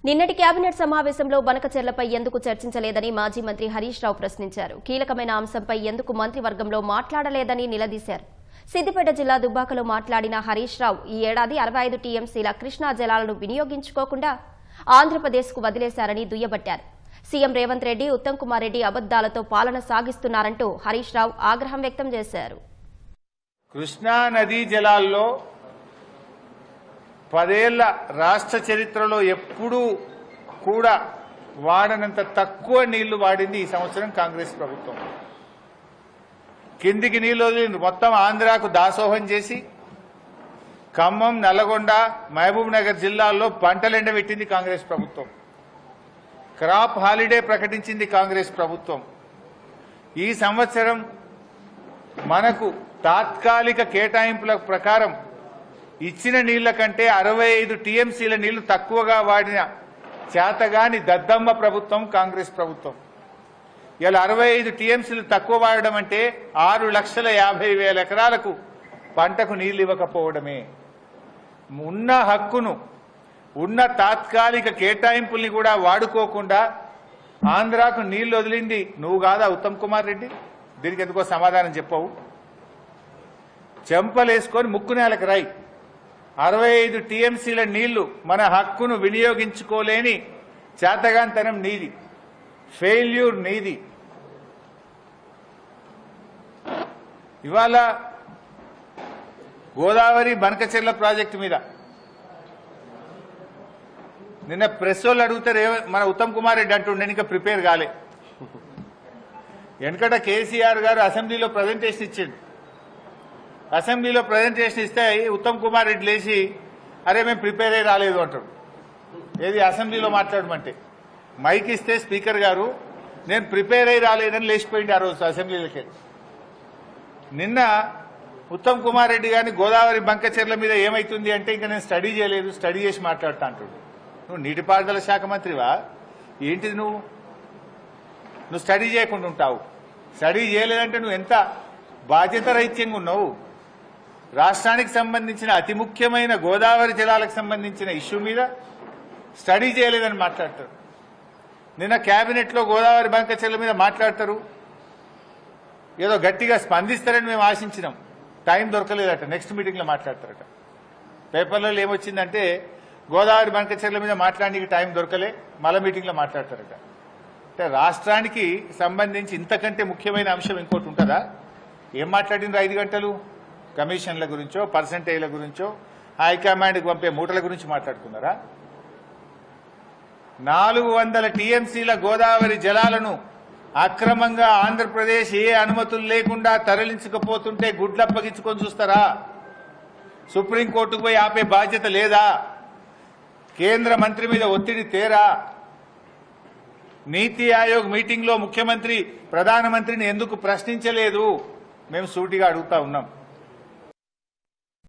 నిన్నటి కేబినెట్ సమావేశంలో బనకచెర్లపై ఎందుకు చర్చించలేదని మాజీ మంత్రి హరీష్ రావు ప్రశ్నించారు. కీలకమైన అంశంపై ఎందుకు మంత్రివర్గంలో మాట్లాడలేదని నిలదీశారు. సిద్దిపేట జిల్లా దుబ్బాకలో మాట్లాడిన హరీష్ రావు ఈ ఏడాది 65 టీఎంసీల కృష్ణా జలాలను వినియోగించుకోకుండా ఆంధ్రప్రదేశ్కు వదిలేశారని దుయ్యబట్టారు. సీఎం రేవంత్ రెడ్డి, ఉత్తమ్ కుమార్ రెడ్డి అబద్దాలతో పాలన సాగిస్తున్నారంటూ హరీష్ రావు ఆగ్రహం వ్యక్తం చేశారు. కృష్ణా నదీ జలాల్లో 10 ఏళ్ల రాష్ట్ర చరిత్రలో ఎప్పుడూ కూడా వాడనంత తక్కువ నీళ్లు వాడింది ఈ సంవత్సరం కాంగ్రెస్ ప్రభుత్వం. కిందికి నీళ్లు వదిలి మొత్తం ఆంధ్రాకు దాసోహం చేసి ఖమ్మం, నల్లగొండ, మహబూబ్ నగర్ జిల్లాల్లో పంటలెండబెట్టింది కాంగ్రెస్ ప్రభుత్వం. క్రాప్ హాలిడే ప్రకటించింది కాంగ్రెస్ ప్రభుత్వం. ఈ సంవత్సరం మనకు తాత్కాలిక కేటాయింపుల ప్రకారం ఇచ్చిన నీళ్ల కంటే 65 టీఎంసీల నీళ్లు తక్కువగా వాడిన చేతగాని దద్దమ్మ ప్రభుత్వం కాంగ్రెస్ ప్రభుత్వం. ఇలా 65 టీఎంసీలు తక్కువ వాడడం అంటే 6,50,000 ఎకరాలకు పంటకు నీళ్లు ఇవ్వకపోవడమే. ఉన్న హక్కును, ఉన్న తాత్కాలిక కేటాయింపుల్ని కూడా వాడుకోకుండా ఆంధ్రాకు నీళ్లు వదిలింది నువ్వు కాదా ఉత్తమ్ కుమార్ రెడ్డి? దీనికి ఎందుకో సమాధానం చెప్పవు. చెంపలేసుకొని ముక్కు నేలకు రాయి. 65 టీఎంసీల నీళ్లు మన హక్కును వినియోగించుకోలేని చేతగాంతనం నీది, ఫెయిల్యూర్ నీది. ఇవాళ గోదావరి బనకచెర్ల ప్రాజెక్టు మీద నిన్న ప్రెస్ వాళ్ళు అడుగుతారు, మన ఉత్తమ్ కుమార్ రెడ్డి అంటుండే ఇంకా ప్రిపేర్ కాలే. వెనకట కేసీఆర్ గారు అసెంబ్లీలో ప్రజెంటేషన్ ఇచ్చిండు. అసెంబ్లీలో ప్రజెంటేషన్ ఇస్తే ఉత్తమ్ కుమార్ రెడ్డి లేచి అరే మేము ప్రిపేర్ అయ్యి రాలేదు అంటాడు. ఏది అసెంబ్లీలో మాట్లాడమంటే మైక్ ఇస్తే స్పీకర్ గారు నేను ప్రిపేర్ అయ్యి రాలేదని లేచిపోయింది ఆ రోజు అసెంబ్లీలకి. నిన్న ఉత్తమ్ కుమార్ రెడ్డి గారిని గోదావరి బంకచెర్ల మీద ఏమైతుంది అంటే ఇంకా నేను స్టడీ చేయలేదు, స్టడీ చేసి మాట్లాడుతా అంటాడు. నువ్వు నీటిపారుదల శాఖ మంత్రివా ఏంటిది? నువ్వు స్టడీ చేయకుండా ఉంటావు. స్టడీ చేయలేదంటే నువ్వు ఎంత బాధ్యత రహిత్యంగా ఉన్నావు. రాష్ట్రానికి సంబంధించిన అతి ముఖ్యమైన గోదావరి జలాలకు సంబంధించిన ఇష్యూ మీద స్టడీ చేయలేదని మాట్లాడతారు. నిన్న కేబినెట్లో గోదావరి బంకచెర్ల మీద మాట్లాడతారు, ఏదో గట్టిగా స్పందిస్తారని మేము ఆశించినాం. టైం దొరకలేదట, నెక్స్ట్ మీటింగ్లో మాట్లాడతారట. పేపర్లలో ఏమొచ్చిందంటే గోదావరి బంకచెర్ల మీద మాట్లాడడానికి టైం దొరకలే, మళ్ళా మీటింగ్లో మాట్లాడతారట. అంటే రాష్ట్రానికి సంబంధించి ఇంతకంటే ముఖ్యమైన అంశం ఇంకోటి ఉంటుందా? ఏం మాట్లాడినరు 5 గంటలు? కమిషన్ల గురించో, పర్సంటేజ్ల గురించో, హైకమాండ్కి పంపే మూటల గురించి మాట్లాడుకున్నారా? 400 టీఎంసీల గోదావరి జలాలను అక్రమంగా ఆంధ్రప్రదేశ్ ఏ అనుమతులు లేకుండా తరలించకపోతుంటే గుడ్లప్పగించుకొని చూస్తారా? సుప్రీంకోర్టుకు పోయి ఆపే బాధ్యత లేదా? కేంద్ర మంత్రి మీద ఒత్తిడి తేరా? నీతి ఆయోగ్ మీటింగ్లో ముఖ్యమంత్రి ప్రధానమంత్రిని ఎందుకు ప్రశ్నించలేదు? మేము సూటిగా అడుగుతా ఉన్నాం.